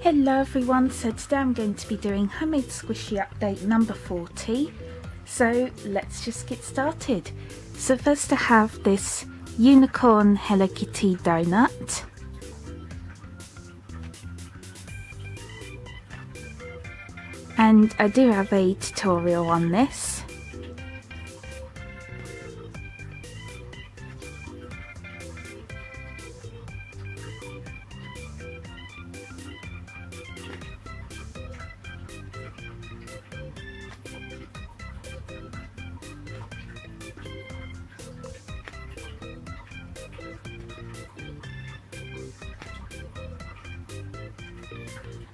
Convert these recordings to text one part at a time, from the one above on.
Hello everyone, so today I'm going to be doing homemade squishy update number 40. So let's just get started. So first I have this unicorn Hello Kitty donut. And I do have a tutorial on this.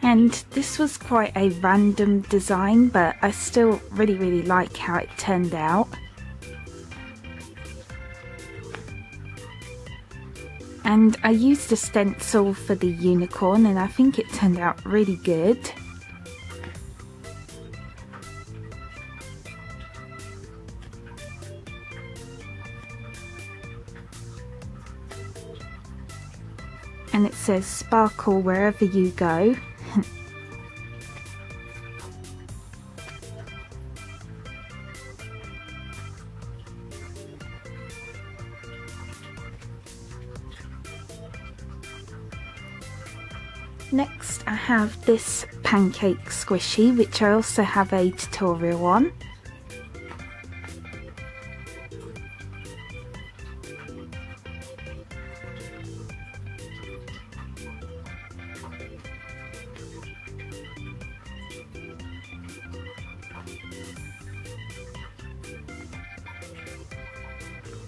And this was quite a random design, but I still really like how it turned out. And I used a stencil for the unicorn and I think it turned out really good. And it says sparkle wherever you go. Next I have this pancake squishy, which I also have a tutorial on.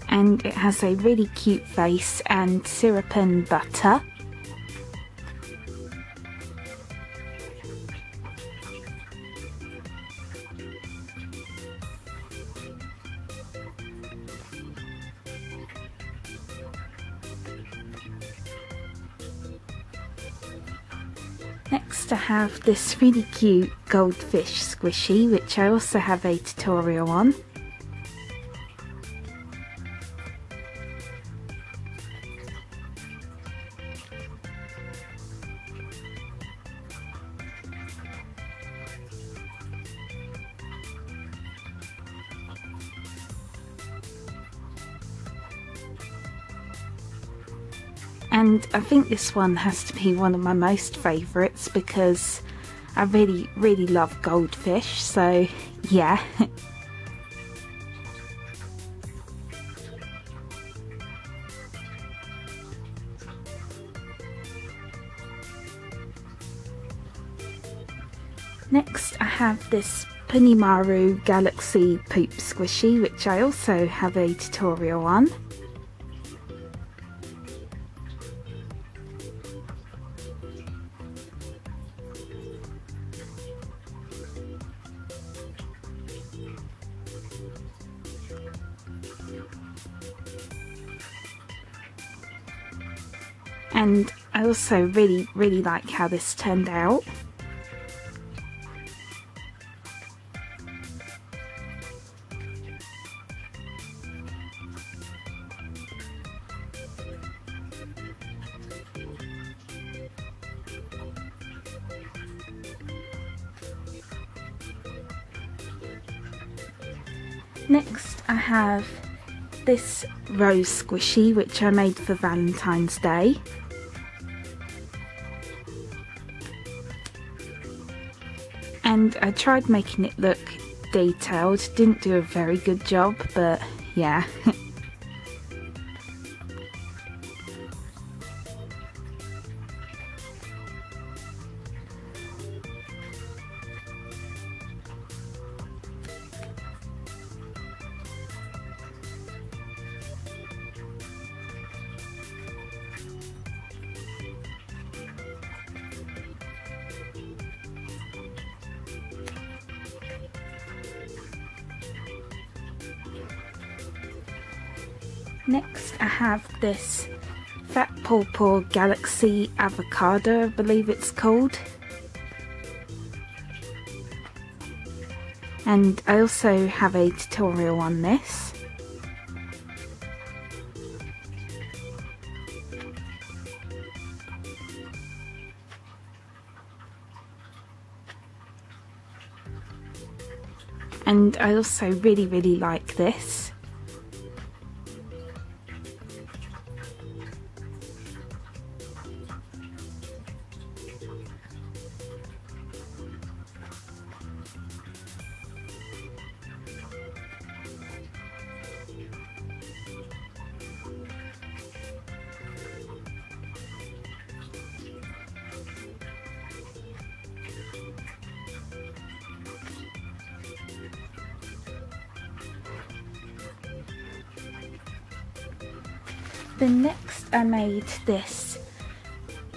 And it has a really cute face and syrup and butter. Next I have this really cute goldfish squishy, which I also have a tutorial on. And I think this one has to be one of my most favourites because I really love goldfish, so yeah. Next I have this Punimaru Galaxy Poop Squishy, which I also have a tutorial on. And I also really like how this turned out. Next I have this rose squishy, which I made for Valentine's Day. And I tried making it look detailed, didn't do a very good job, but yeah. Next I have this Fat Pawpaw Galaxy Avocado, I believe it's called. And I also have a tutorial on this. and I also really like this. Then next I made this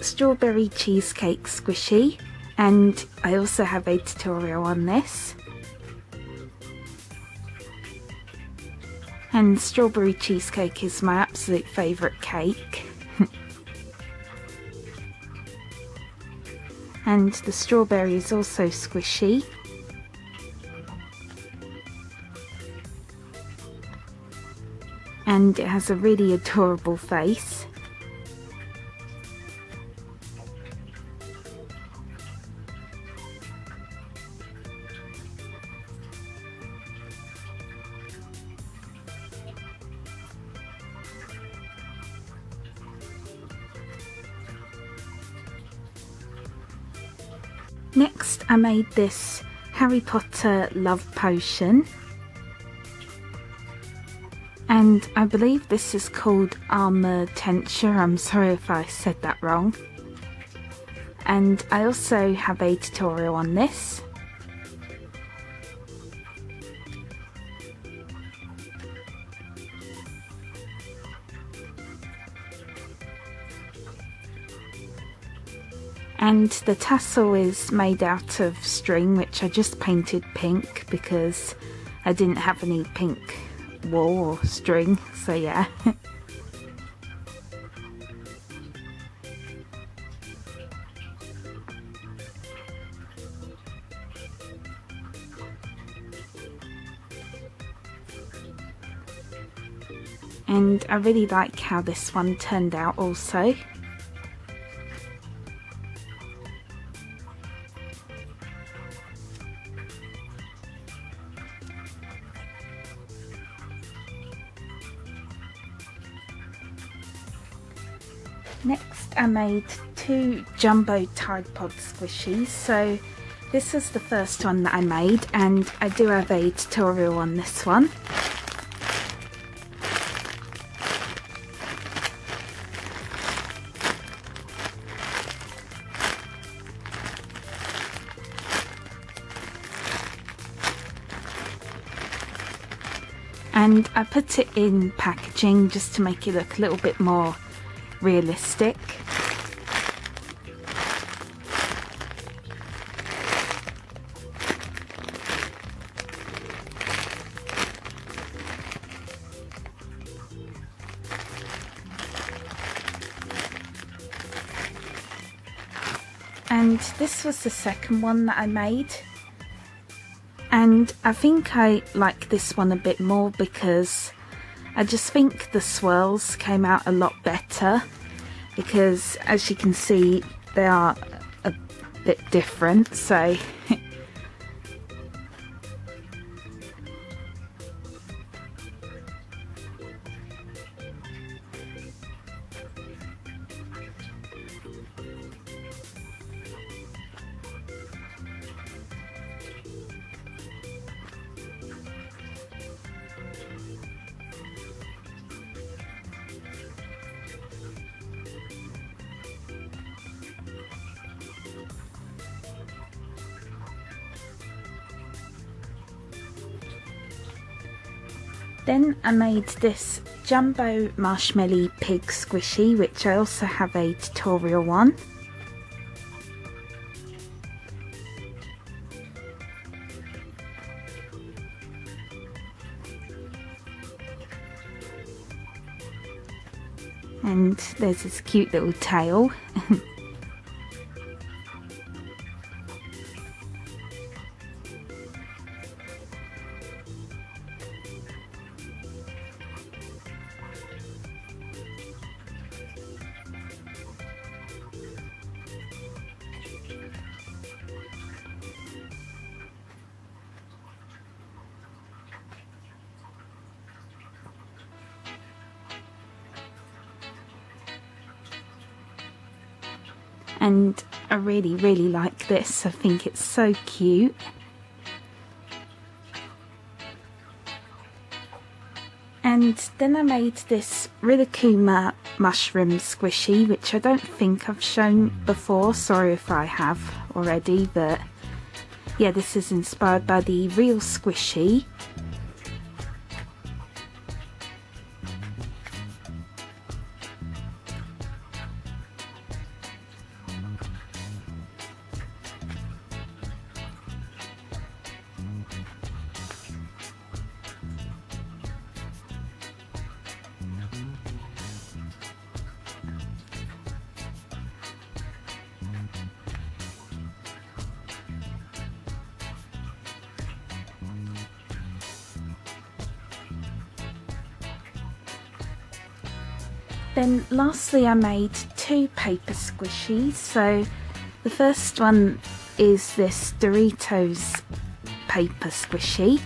strawberry cheesecake squishy, and I also have a tutorial on this. And strawberry cheesecake is my absolute favourite cake. And the strawberry is also squishy. And it has a really adorable face. Next I made this Harry Potter love potion. And I believe this is called Armour Tensure. I'm sorry if I said that wrong. And I also have a tutorial on this. And the tassel is made out of string, which I just painted pink because I didn't have any pink wool or string, so yeah. And I really like how this one turned out also. Next I made two jumbo Tide Pod squishies. So this was the first one that I made, and I do have a tutorial on this one. And I put it in packaging just to make it look a little bit more realistic. And this was the second one that I made. And I think I like this one a bit more because I just think the swirls came out a lot better, because as you can see they are a bit different, so then I made this jumbo marshmallow pig squishy, which I also have a tutorial on. And there's this cute little tail. and I really like this. I think it's so cute. And then I made this Rilakuma mushroom squishy, which I don't think I've shown before, sorry if I have already, but yeah, this is inspired by the real squishy. Then lastly I made two paper squishies. So the first one is this Doritos paper squishy.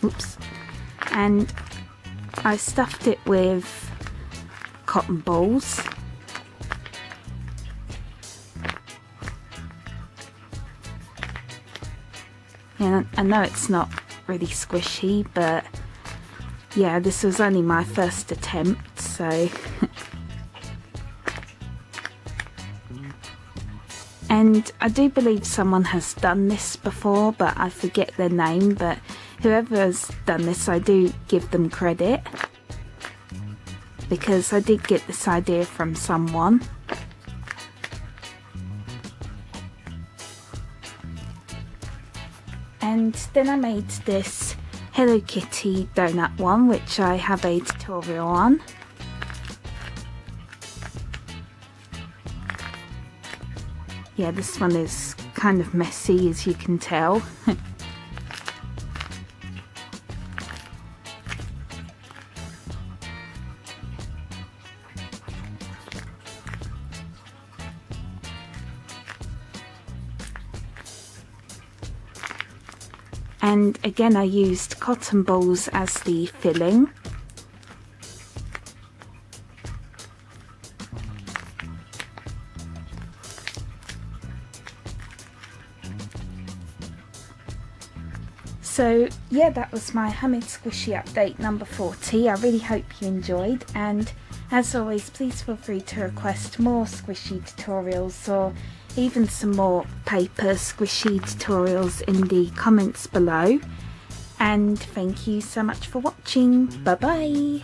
Oops. And I stuffed it with cotton balls. Yeah, I know it's not really squishy, but yeah, this was only my first attempt, so and I do believe someone has done this before, but I forget their name, but whoever has done this, I do give them credit, because I did get this idea from someone. And then I made this Hello Kitty donut one, which I have a tutorial on. Yeah, this one is kind of messy, as you can tell. And again I used cotton balls as the filling. So yeah, that was my Hamid Squishy update number 40. I really hope you enjoyed, and as always, please feel free to request more squishy tutorials or even some more paper squishy tutorials in the comments below. And thank you so much for watching. Bye bye.